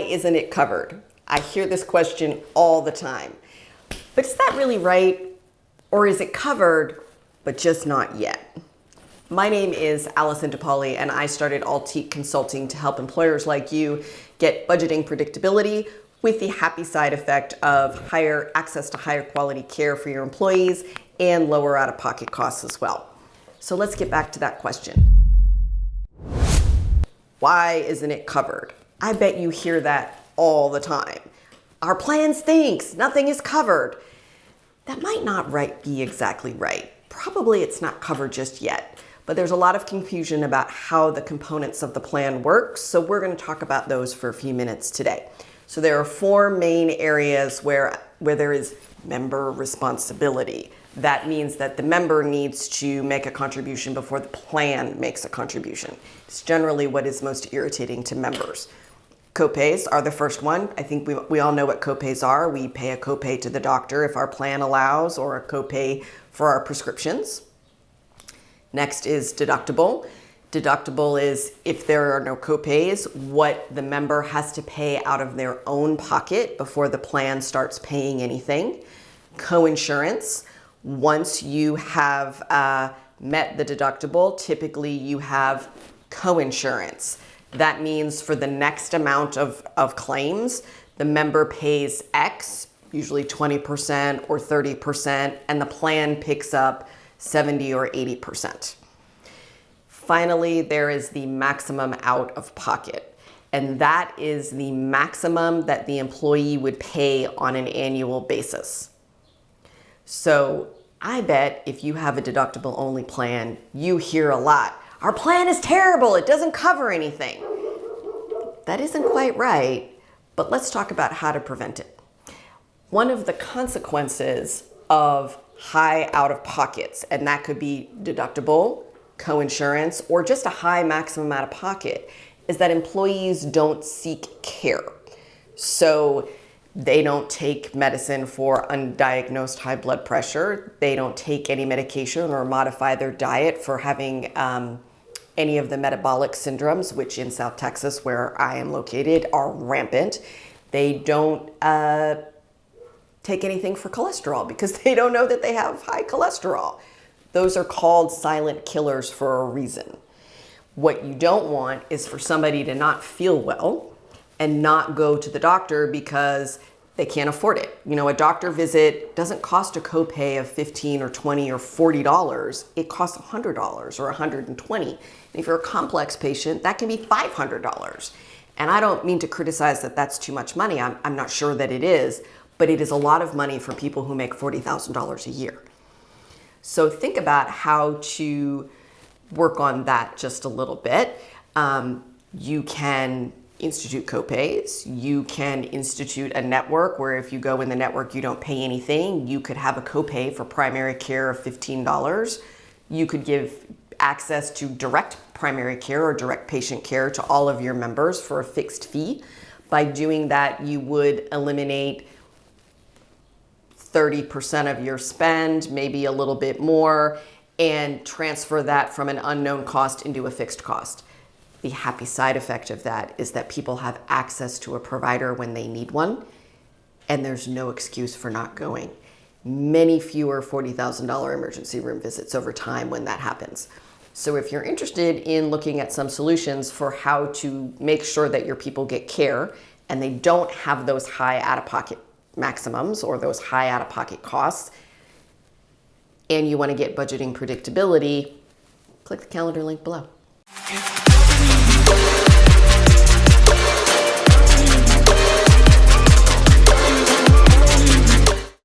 isn't it covered? I hear this question all the time. But is that really right? Or is it covered, but just not yet? My name is Altiqe, and I started Altiqe Consulting to help employers like you get budgeting predictability with the happy side effect of higher access to higher quality care for your employees and lower out-of-pocket costs as well. So let's get back to that question. Why isn't it covered? I bet you hear that all the time. Our plan stinks, nothing is covered. That might not be exactly right. Probably it's not covered just yet, but there's a lot of confusion about how the components of the plan work, so we're going to talk about those for a few minutes today. So there are four main areas where there is member responsibility. That means that the member needs to make a contribution before the plan makes a contribution. It's generally what is most irritating to members. Copays are the first one. I think we all know what copays are. We pay a copay to the doctor if our plan allows, or a copay for our prescriptions. Next is deductible. Deductible is if there are no copays, what the member has to pay out of their own pocket before the plan starts paying anything. Coinsurance. Once you have met the deductible, typically you have coinsurance. That means for the next amount of claims, the member pays X, usually 20% or 30%, and the plan picks up 70 or 80%. Finally, there is the maximum out of pocket, and that is the maximum that the employee would pay on an annual basis. So I bet if you have a deductible only plan, you hear a lot, our plan is terrible, it doesn't cover anything. That isn't quite right, but let's talk about how to prevent it. One of the consequences of high out-of-pockets, and that could be deductible, coinsurance, or just a high maximum out-of-pocket, is that employees don't seek care. So they don't take medicine for undiagnosed high blood pressure. They don't take any medication or modify their diet for having any of the metabolic syndromes, which in South Texas, where I am located, are rampant. They don't take anything for cholesterol because they don't know that they have high cholesterol. Those are called silent killers for a reason. What you don't want is for somebody to not feel well and not go to the doctor because they can't afford it. You know, a doctor visit doesn't cost a copay of $15 or $20 or $40. It costs $100 or $120. And if you're a complex patient, that can be $500. And I don't mean to criticize that that's too much money. I'm not sure that it is, but it is a lot of money for people who make $40,000 a year. So think about how to work on that just a little bit. You can institute copays. You can institute a network where if you go in the network, you don't pay anything. You could have a copay for primary care of $15. You could give access to direct primary care or direct patient care to all of your members for a fixed fee. By doing that, you would eliminate 30% of your spend, maybe a little bit more, and transfer that from an unknown cost into a fixed cost. The happy side effect of that is that people have access to a provider when they need one, and there's no excuse for not going. Many fewer $40,000 emergency room visits over time when that happens. So if you're interested in looking at some solutions for how to make sure that your people get care and they don't have those high out-of-pocket maximums or those high out-of-pocket costs, and you want to get budgeting predictability, click the calendar link below.